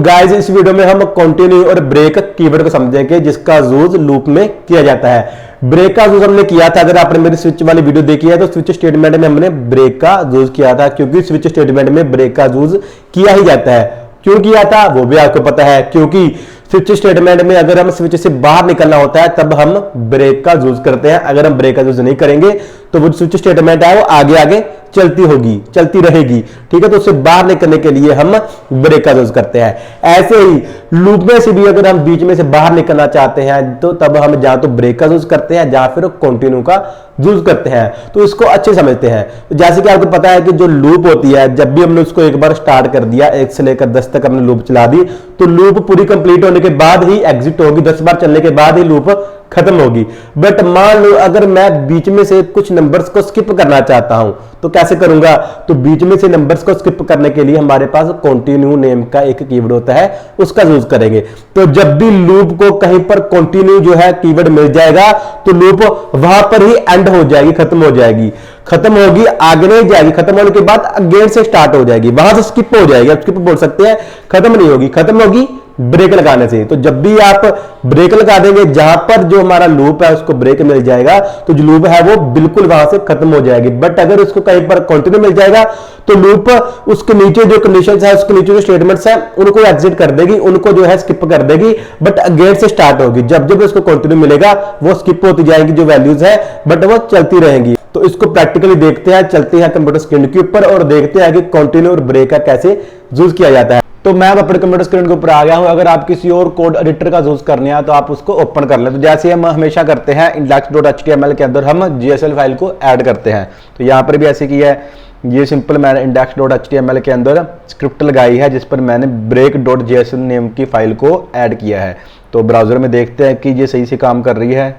Guys इस video में हम कंटिन्यू और ब्रेक कीवर्ड को समझेंगे जिसका यूज लूप में किया जाता है। ब्रेक का यूज हमने किया था, अगर आपने मेरी स्विच वाली वीडियो देखी है तो स्विच स्टेटमेंट में हमने ब्रेक का यूज किया था, क्योंकि स्विच स्टेटमेंट में ब्रेक का यूज किया ही जाता है। क्यों किया था वो भी आपको पता है, क्योंकि स्विच स्टेटमेंट में अगर हम स्विच से बाहर निकलना होता है तब हम ब्रेक का यूज करते हैं। अगर हम ब्रेक का यूज नहीं करेंगे तो वो स्विच स्टेटमेंट है वो आगे आगे चलती होगी, चलती रहेगी, ठीक है। तो उससे बाहर निकलने के लिए हम ब्रेक का यूज करते हैं। ऐसे ही लूप में से भी अगर हम बीच में से बाहर निकलना चाहते हैं तो तब हम जहां तो ब्रेक का यूज करते हैं या फिर कंटिन्यू का यूज करते हैं। तो इसको अच्छे समझते हैं। तो जैसे कि आपको पता है कि जो लूप होती है, जब भी हमने उसको एक बार स्टार्ट कर दिया, 1 से लेकर 10 तक हमने लूप चला दी, तो लूप पूरी कंप्लीट होने के बाद ही एग्जिट होगी, 10 बार चलने के बाद ही लूप खत्म होगी। बट मान लो अगर मैं बीच में से कुछ नंबर्स को स्किप करना चाहता हूं तो कैसे करूंगा? तो बीच में से नंबर्स को स्किप करने के लिए हमारे पास कंटिन्यू नेम का एक कीवर्ड होता है, उसका यूज करेंगे। तो जब भी लूप को कहीं पर कंटिन्यू जो है कीवर्ड मिल जाएगा तो लूप वहां पर ही एंड हो जाएगी, खत्म हो जाएगी, खत्म होगी, आगे नहीं जाएगी। खत्म होने के बाद अगेन से स्टार्ट हो जाएगी, वहां से स्किप हो जाएगी। आप स्किप बोल सकते हैं, खत्म नहीं होगी, खत्म होगी ब्रेक लगाने से। तो जब भी आप ब्रेक लगा देंगे, जहां पर जो हमारा लूप है उसको ब्रेक मिल जाएगा तो जो लूप है वो बिल्कुल वहां से खत्म हो जाएगी। बट अगर उसको कहीं पर कंटिन्यू मिल जाएगा तो लूप उसके नीचे जो कंडीशंस है, उसके नीचे जो स्टेटमेंट्स है उनको एग्जिट कर देगी, उनको जो है स्किप कर देगी, बट अगेन से स्टार्ट होगी। जब जब उसको कंटिन्यू मिलेगा वो स्किप होती जाएगी जो वैल्यूज है, बट वो चलती रहेंगी। तो इसको प्रैक्टिकली देखते हैं, चलते हैं कंप्यूटर स्क्रीन के ऊपर और देखते हैं कि कंटिन्यू और ब्रेक का कैसे यूज किया जाता है। तो मैं अपने कंप्यूटर स्क्रीन के ऊपर आ गया हूं। अगर आप किसी और कोड एडिटर का यूज करने हैं तो आप उसको ओपन कर लें। तो जैसे हम हमेशा करते हैं, index.html के अंदर हम GSL फाइल को ऐड करते हैं। तो यहां पर भी ऐसे किया है, ये सिंपल मैंने index.html के अंदर स्क्रिप्ट लगाई है जिस पर मैंने break.jsl नेम की फाइल को ऐड किया है। तो ब्राउजर में देखते हैं कि ये सही से काम कर रही है।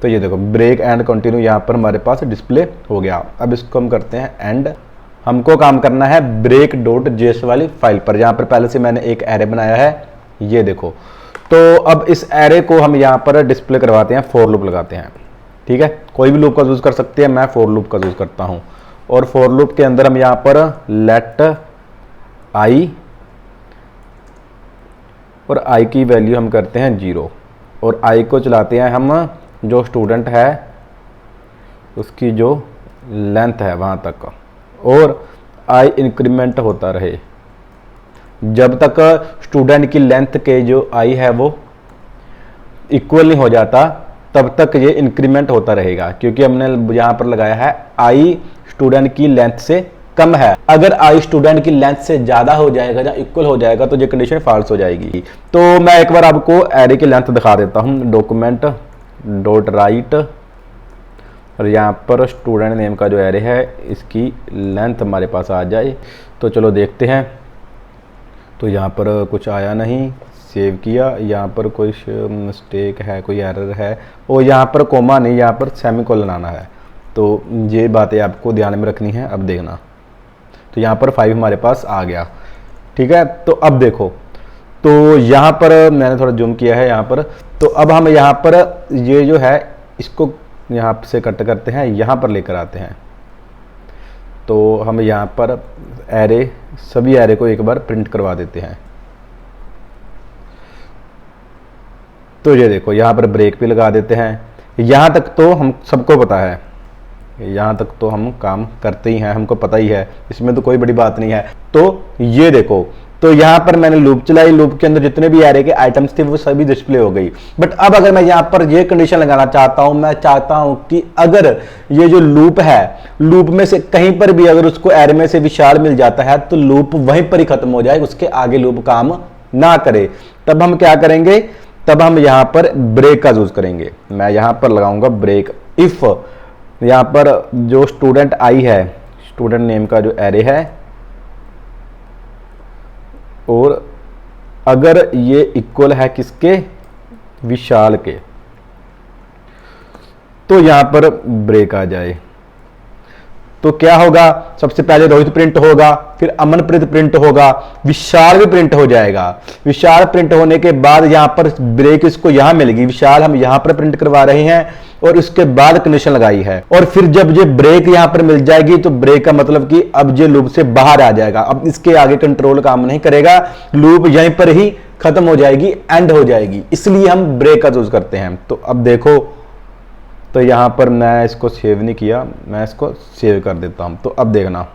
तो ये देखो ब्रेक एंड कंटिन्यू यहाँ पर हमारे पास डिस्प्ले हो गया। अब इसको हम करते हैं एंड। हमको काम करना है break.js वाली फाइल पर, जहां पर पहले से मैंने एक एरे बनाया है, ये देखो। तो अब इस एरे को हम यहां पर डिस्प्ले करवाते हैं, फॉर लूप लगाते हैं, ठीक है। कोई भी लूप का यूज कर सकते हैं, मैं फॉर लूप का यूज करता हूं। और फॉर लूप के अंदर हम यहां पर लेट आई और आई की वैल्यू हम करते हैं 0 और आई को चलाते हैं हम जो स्टूडेंट है उसकी जो लेंथ है वहां तक, और आई इंक्रीमेंट होता रहे। जब तक स्टूडेंट की लेंथ के जो आई है वो इक्वल नहीं हो जाता तब तक ये इंक्रीमेंट होता रहेगा, क्योंकि हमने यहां पर लगाया है आई स्टूडेंट की लेंथ से कम है। अगर आई स्टूडेंट की लेंथ से ज्यादा हो जाएगा या इक्वल हो जाएगा तो ये कंडीशन फॉल्स हो जाएगी। तो मैं एक बार आपको एरे की लेंथ दिखा देता हूं। डॉक्यूमेंट डॉट राइट और यहाँ पर स्टूडेंट नेम का जो एरे है इसकी लेंथ हमारे पास आ जाए। तो चलो देखते हैं। तो यहाँ पर कुछ आया नहीं, सेव किया, यहाँ पर कोई मिस्टेक है, कोई एरर है, और यहाँ पर कोमा नहीं, यहाँ पर सेमीकोलन आना है। तो ये बातें आपको ध्यान में रखनी है। अब देखना, तो यहाँ पर 5 हमारे पास आ गया, ठीक है। तो अब देखो, तो यहाँ पर मैंने थोड़ा जूम किया है यहाँ पर। तो अब हम यहाँ पर ये जो है इसको यहाँ से कट करते हैं, यहाँ पर लेकर आते हैं। तो हम यहाँ पर एरे, सभी एरे को एक बार प्रिंट करवा देते हैं। तो ये देखो यहाँ पर ब्रेक भी लगा देते हैं। यहाँ तक तो हम सबको पता है, यहाँ तक तो हम काम करते ही हैं, हमको पता ही है, इसमें तो कोई बड़ी बात नहीं है। तो ये देखो, तो यहाँ पर मैंने लूप चलाई, लूप के अंदर जितने भी एरे के आइटम्स थे वो सभी डिस्प्ले हो गई। बट अब अगर मैं यहाँ पर ये कंडीशन लगाना चाहता हूँ, मैं चाहता हूँ कि अगर ये जो लूप है, लूप में से कहीं पर भी अगर उसको एरे में से विशाल मिल जाता है तो लूप वहीं पर ही खत्म हो जाए, उसके आगे लूप काम ना करे। तब हम क्या करेंगे? तब हम यहाँ पर ब्रेक का यूज करेंगे। मैं यहाँ पर लगाऊंगा ब्रेक। इफ यहाँ पर जो स्टूडेंट आई है, स्टूडेंट नेम का जो एरे है, और अगर ये इक्वल है किसके? विशाल के, तो यहां पर ब्रेक आ जाए। तो क्या होगा, सबसे पहले रोहित प्रिंट होगा, फिर अमनप्रीत प्रिंट होगा, विशाल भी प्रिंट हो जाएगा। विशाल प्रिंट होने के बाद यहां पर ब्रेक इसको यहां मिलेगी, विशाल हम यहां पर प्रिंट करवा रहे हैं और उसके बाद कंडीशन लगाई है। और फिर जब ये ब्रेक यहां पर मिल जाएगी तो ब्रेक का मतलब कि अब ये लूप से बाहर आ जाएगा, अब इसके आगे कंट्रोल काम नहीं करेगा, लूप यहीं पर ही खत्म हो जाएगी, एंड हो जाएगी। इसलिए हम ब्रेक का यूज करते हैं। तो अब देखो, तो यहां पर मैं इसको सेव नहीं किया, मैं इसको सेव कर देता हूं। तो अब देखना,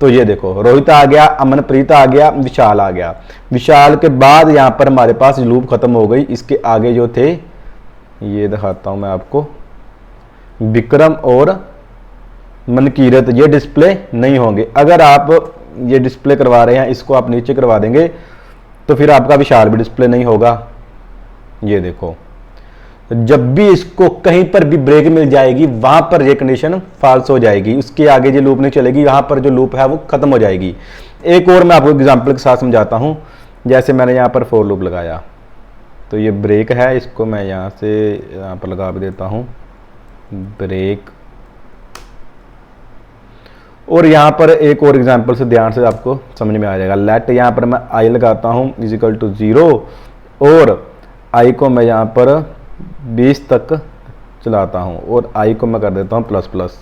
तो ये देखो रोहित आ गया, अमनप्रीत आ गया, विशाल आ गया। विशाल के बाद यहां पर हमारे पास लूप खत्म हो गई। इसके आगे जो थे, ये दिखाता हूं मैं आपको, विक्रम और मनकीरत, ये डिस्प्ले नहीं होंगे। अगर आप ये डिस्प्ले करवा रहे हैं, इसको आप नीचे करवा देंगे तो फिर आपका विशाल भी डिस्प्ले नहीं होगा। ये देखो, जब भी इसको कहीं पर भी ब्रेक मिल जाएगी वहां पर ये कंडीशन फॉल्स हो जाएगी, उसके आगे जो लूप नहीं चलेगी, यहां पर जो लूप है वो खत्म हो जाएगी। एक और मैं आपको एग्जांपल के साथ समझाता हूं। जैसे मैंने यहां पर फॉर लूप लगाया, तो ये ब्रेक है, इसको मैं यहां से यहां पर लगा भी देता हूं ब्रेक। और यहां पर एक और एग्जांपल से ध्यान से आपको समझ में आ जाएगा। लेट यहां पर मैं आई लगाता हूं इजिकल टू 0 और आई को मैं यहां पर 20 तक चलाता हूं और आई को मैं कर देता हूं प्लस प्लस।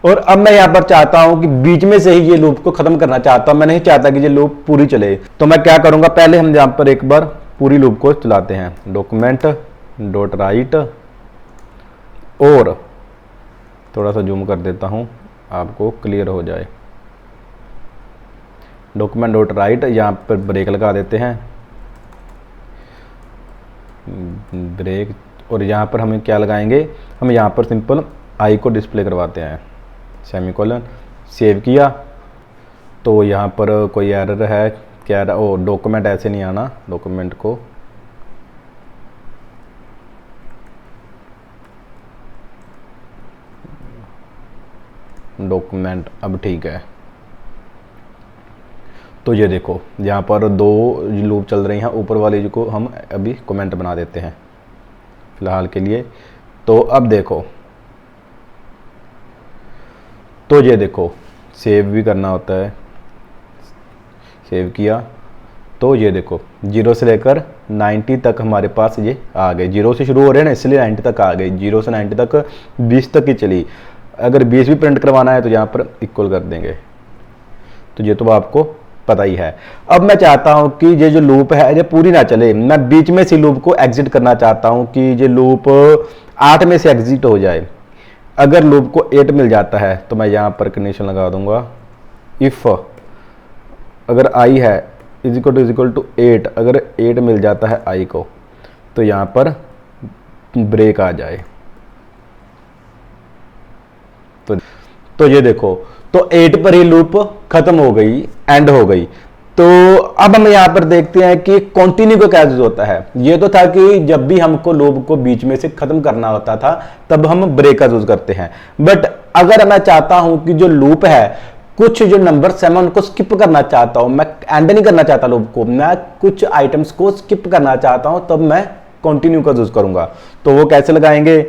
और अब मैं यहां पर चाहता हूं कि बीच में से ही ये लूप को खत्म करना चाहता हूं, मैं नहीं चाहता कि ये लूप पूरी चले। तो मैं क्या करूंगा, पहले हम यहां पर एक बार पूरी लूप को चलाते हैं। डॉक्यूमेंट डॉट राइट, और थोड़ा सा जूम कर देता हूं आपको क्लियर हो जाए। डॉक्यूमेंट डॉट राइट, यहां पर ब्रेक लगा देते हैं, ब्रेक। और यहाँ पर हमें क्या लगाएंगे, हम यहाँ पर सिंपल आई को डिस्प्ले करवाते हैं, सेमीकोलन। सेव किया तो यहाँ पर कोई एरर है क्या, ओ डॉक्यूमेंट ऐसे नहीं आना, डॉक्यूमेंट को डॉक्यूमेंट, अब ठीक है। तो ये देखो यहाँ पर 2 लूप चल रही हैं, ऊपर वाले को हम अभी कमेंट बना देते हैं फिलहाल के लिए। तो अब देखो, तो ये देखो सेव भी करना होता है, सेव किया तो ये देखो 0 से लेकर 90 तक हमारे पास ये आ गए। 0 से शुरू हो रहे हैं ना, इसलिए 90 तक आ गए। 0 से 90 तक 20 तक ही चली। अगर 20 भी प्रिंट करवाना है तो यहाँ पर इक्वल कर देंगे। तो ये तो आपको पता ही है। अब मैं चाहता हूं कि ये जो लूप है ये पूरी ना चले, मैं बीच में से लूप को एग्जिट करना चाहता हूं कि ये लूप 8 में से एग्जिट हो जाए। अगर लूप को 8 मिल जाता है तो मैं यहां पर कंडीशन लगा दूंगा, इफ अगर आई है इजिकल टू 8, अगर 8 मिल जाता है आई को तो यहां पर ब्रेक आ जाए। तो ये देखो, तो 8 पर ही लूप खत्म हो गई, एंड हो गई। तो अब हम यहां पर देखते हैं कि कंटिन्यू का क्या यूज होता है। ये तो था कि जब भी हमको लूप को बीच में से खत्म करना होता था तब हम ब्रेक का यूज करते हैं। बट अगर मैं चाहता हूं कि जो लूप है, कुछ जो नंबर्स है मैं उनको स्किप करना चाहता हूं, मैं एंड नहीं करना चाहता लूप को, मैं कुछ आइटम्स को स्किप करना चाहता हूं, तब मैं कंटिन्यू का यूज करूंगा। तो वो कैसे लगाएंगे,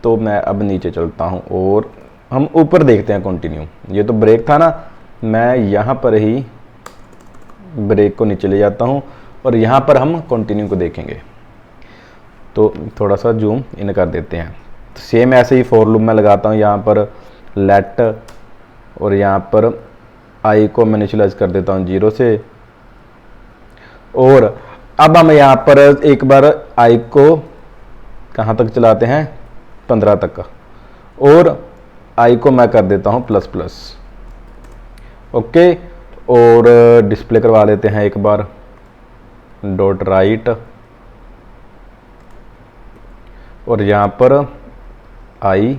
तो मैं अब नीचे चलता हूं और हम ऊपर देखते हैं कंटिन्यू। ये तो ब्रेक था ना, मैं यहां पर ही ब्रेक को नीचे ले जाता हूं और यहां पर हम कंटिन्यू को देखेंगे। तो थोड़ा सा जूम इन कर देते हैं। तो सेम ऐसे ही फॉर लूप में लगाता हूं, यहां पर लेट और यहां पर आई को मैं इनिशियलाइज कर देता हूं 0 से। और अब हम यहां पर एक बार आई को कहां तक चलाते हैं, 15 तक, और आई को मैं कर देता हूं प्लस प्लस। ओके, और डिस्प्ले करवा लेते हैं एक बार, डॉट राइट और यहां पर आई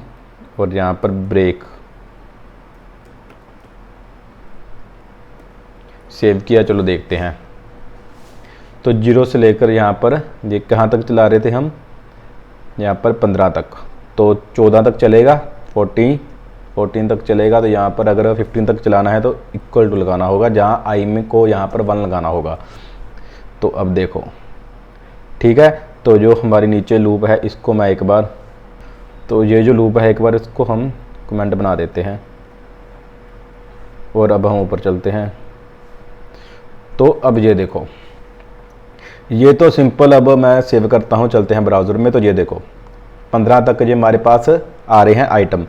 और यहां पर ब्रेक। सेव किया, चलो देखते हैं। तो 0 से लेकर यहां पर ये कहां तक चला रहे थे हम, यहां पर 15 तक, तो 14 तक चलेगा, 14 तक चलेगा। तो यहाँ पर अगर 15 तक चलाना है तो इक्वल टू लगाना होगा, जहाँ आई में को यहाँ पर 1 लगाना होगा। तो अब देखो ठीक है। तो जो हमारी नीचे लूप है इसको मैं एक बार, तो ये जो लूप है एक बार इसको हम कमेंट बना देते हैं और अब हम ऊपर चलते हैं। तो अब ये देखो, ये तो सिंपल, अब मैं सेव करता हूँ, चलते हैं ब्राउज़र में। तो ये देखो 15 तक ये हमारे पास आ रहे हैं आइटम।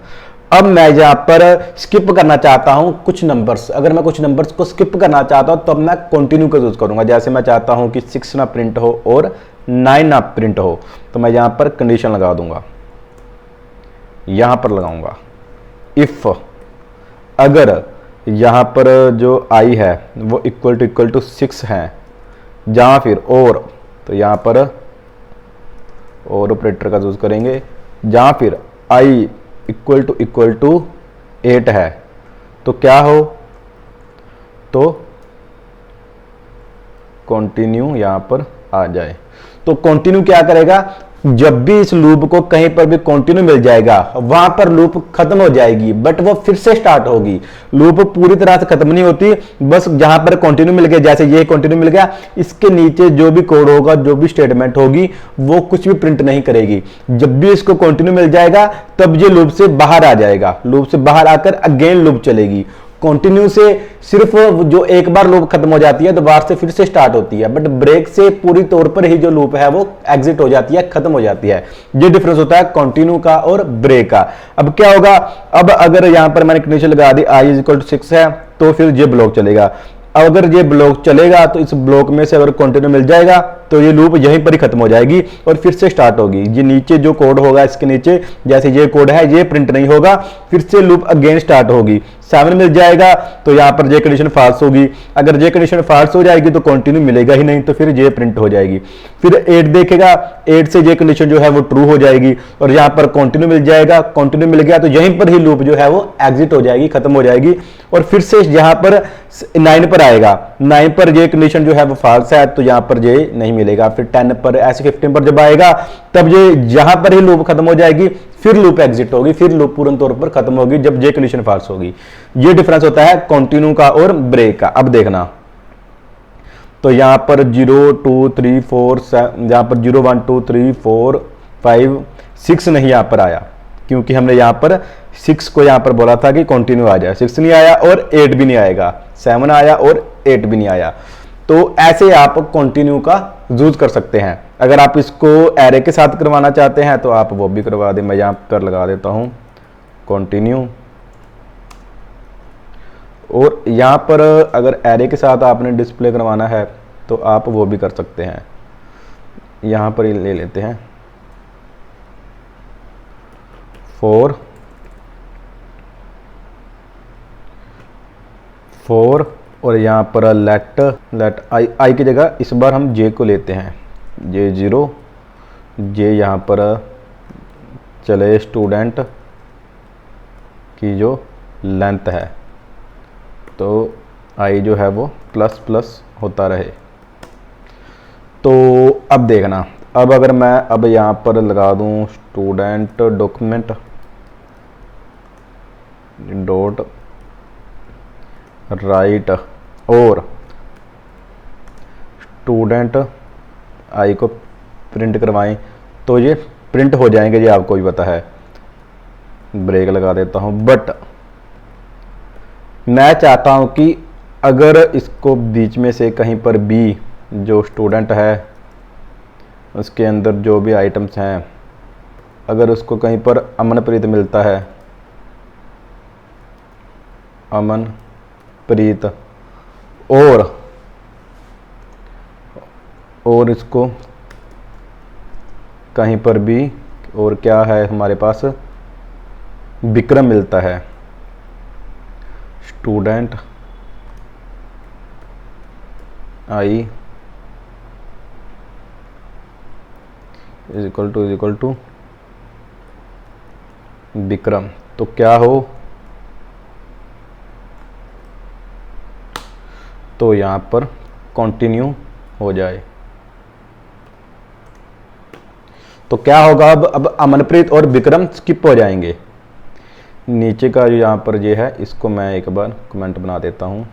अब मैं यहाँ पर स्किप करना चाहता हूँ कुछ नंबर्स। अगर मैं कुछ नंबर्स को स्किप करना चाहता हूँ तो अब मैं कंटिन्यू का यूज़ करूँगा। जैसे मैं चाहता हूँ कि 6 ना प्रिंट हो और 9 ना प्रिंट हो, तो मैं यहाँ पर कंडीशन लगा दूंगा, यहाँ पर लगाऊंगा इफ़ अगर यहाँ पर जो आई है वो इक्वल टू 6 है, जहाँ फिर और, तो यहाँ पर और ऑपरेटर का यूज़ करेंगे, जहाँ फिर आई इक्वल टू 8 है, तो क्या हो, तो कंटिन्यू यहाँ पर आ जाए। तो कंटिन्यू क्या करेगा, जब भी इस लूप को कहीं पर भी कंटिन्यू मिल जाएगा वहां पर लूप खत्म हो जाएगी, बट वो फिर से स्टार्ट होगी। लूप पूरी तरह से खत्म नहीं होती, बस जहां पर कंटिन्यू मिल गया, जैसे ये कंटिन्यू मिल गया, इसके नीचे जो भी कोड होगा, जो भी स्टेटमेंट होगी, वो कुछ भी प्रिंट नहीं करेगी। जब भी इसको कंटिन्यू मिल जाएगा तब ये लूप से बाहर आ जाएगा, लूप से बाहर आकर अगेन लूप चलेगी। कंटिन्यू से सिर्फ जो एक बार लूप खत्म हो जाती है दोबारा से फिर से स्टार्ट होती है, बट ब्रेक से पूरी तौर पर ही जो लूप है वो एग्जिट हो जाती है, खत्म हो जाती है। ये डिफरेंस होता है कंटिन्यू का और ब्रेक का। अब क्या होगा, अब अगर यहां पर मैंने कंडीशन लगा दी i इज इक्वल टू 6 है, तो फिर ये ब्लॉक चलेगा। अगर ये ब्लॉक चलेगा तो इस ब्लॉक में से अगर कंटिन्यू मिल जाएगा तो ये लूप यहीं पर ही खत्म हो जाएगी और फिर से स्टार्ट होगी। ये नीचे जो कोड होगा, इसके नीचे जैसे ये कोड है, ये प्रिंट नहीं होगा, फिर से लूप अगेन स्टार्ट होगी। 7 मिल जाएगा तो यहाँ पर ये कंडीशन फाल्स होगी। अगर ये कंडीशन फाल्स हो जाएगी तो कंटिन्यू मिलेगा ही नहीं, तो फिर ये प्रिंट हो जाएगी। फिर 8 देखेगा, 8 से ये कंडीशन जो है वो ट्रू हो जाएगी और यहाँ पर कंटिन्यू मिल जाएगा। कंटिन्यू मिल गया तो यहीं पर ही लूप जो है वो एग्जिट हो जाएगी, खत्म हो जाएगी। और फिर से यहाँ पर 9 पर आएगा, 9 पर ये कंडीशन जो है वो फाल्स है, तो यहाँ पर ये नहीं मिलेगा। फिर 10 पर, ऐसे 15 पर जब आएगा तब ये यहां पर ही लूप खत्म हो जाएगी, फिर लूप एग्जिट होगी, फिर लूप पूर्ण तौर पर खत्म होगी जब ये कंडीशन फाल्स होगी। ये डिफरेंस होता है कंटिन्यू का और ब्रेक का। अब देखना, तो यहां पर 0 2 3 4 यहां पर 0 1 2 3 4 5 6 नहीं यहां पर आया, क्योंकि हमने यहां पर 6 को यहां पर बोला था कि कंटिन्यू आ जाए। 6 नहीं आया और 8 भी नहीं आएगा, 7 आया और 8 भी नहीं आया। तो ऐसे आप कंटिन्यू का यूज कर सकते हैं। अगर आप इसको एरे के साथ करवाना चाहते हैं तो आप वो भी करवा दें। मैं यहाँ पर लगा देता हूँ कंटिन्यू, और यहाँ पर अगर एरे के साथ आपने डिस्प्ले करवाना है तो आप वो भी कर सकते हैं। यहाँ पर ले लेते हैं 4 और यहाँ पर लेट आई की जगह इस बार हम जे को लेते हैं, जे 0, जे यहाँ पर चले स्टूडेंट की जो लेंथ है, तो आई जो है वो प्लस प्लस होता रहे। तो अब देखना, अब अगर मैं अब यहाँ पर लगा दूँ स्टूडेंट डॉक्यूमेंट डॉट राइट और स्टूडेंट आई को प्रिंट करवाएं, तो ये प्रिंट हो जाएंगे, ये आपको भी पता है। ब्रेक लगा देता हूं, बट मैं चाहता हूं कि अगर इसको बीच में से कहीं पर भी जो स्टूडेंट है उसके अंदर जो भी आइटम्स हैं, अगर उसको कहीं पर अमनप्रीत मिलता है, अमनप्रीत, और इसको कहीं पर भी, और क्या है हमारे पास, विक्रम मिलता है, student I is equal to Vikram, तो क्या हो, तो यहां पर कंटिन्यू हो जाए। तो क्या होगा, अब अमनप्रीत और विक्रम स्किप हो जाएंगे। नीचे का जो यहाँ पर ये है, इसको मैं एक बार कमेंट बना देता हूँ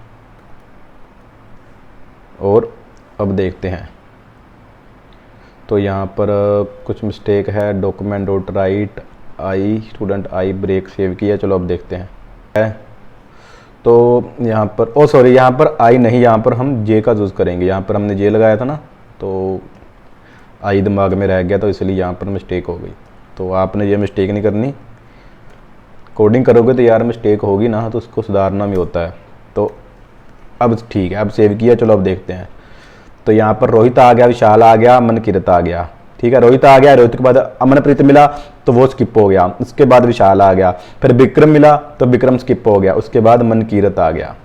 और अब देखते हैं। तो यहाँ पर कुछ मिस्टेक है, document dot write I student I break save किया, चलो अब देखते हैं। तो यहाँ पर सॉरी यहाँ पर आई नहीं, यहाँ पर हम जे का यूज़ करेंगे। यहाँ पर हमने जे लगाया था ना, तो आई दिमाग में रह गया, तो इसलिए यहाँ पर मिस्टेक हो गई। तो आपने ये मिस्टेक नहीं करनी, कोडिंग करोगे तो यार मिस्टेक होगी ना, तो उसको सुधारना भी होता है। तो अब ठीक है, अब सेव किया, चलो अब देखते हैं। तो यहाँ पर रोहित आ गया, विशाल आ गया, मनकीरत आ गया। ठीक है, रोहित आ गया, रोहित के बाद अमनप्रीत मिला तो वो स्किप हो गया। उसके बाद विशाल आ गया, फिर विक्रम मिला तो विक्रम स्किप हो गया। उसके बाद मनकीरत आ गया।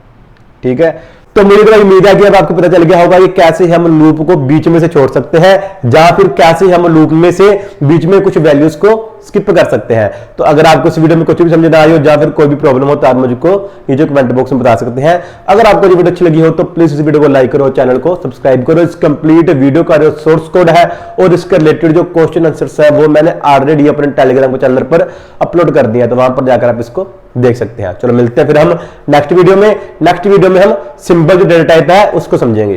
ठीक है, तो मुझे तो उम्मीद है कि अब आपको पता चल गया होगा कि कैसे हम लूप को बीच में से छोड़ सकते हैं, या फिर कैसे हम लूप में से बीच में कुछ वैल्यूज को स्किप कर सकते हैं। तो अगर आपको इस वीडियो में कुछ भी समझ ना आई हो या फिर कोई भी प्रॉब्लम हो तो आप मुझको नीचे कमेंट बॉक्स में बता सकते हैं। अगर आपको ये वीडियो अच्छी लगी हो तो प्लीज इस वीडियो को लाइक करो, चैनल को सब्सक्राइब करो। इस कंप्लीट वीडियो का जो सोर्स कोड है और इसके रिलेटेड जो क्वेश्चन आंसर्स है वो मैंने ऑलरेडी अपने टेलीग्राम चैनल पर अपलोड कर दिया है, तो वहां पर जाकर आप इसको देख सकते हैं। चलो मिलते हैं फिर हम नेक्स्ट वीडियो में। नेक्स्ट वीडियो में हम सिंपल जो डेटा टाइप है उसको समझेंगे।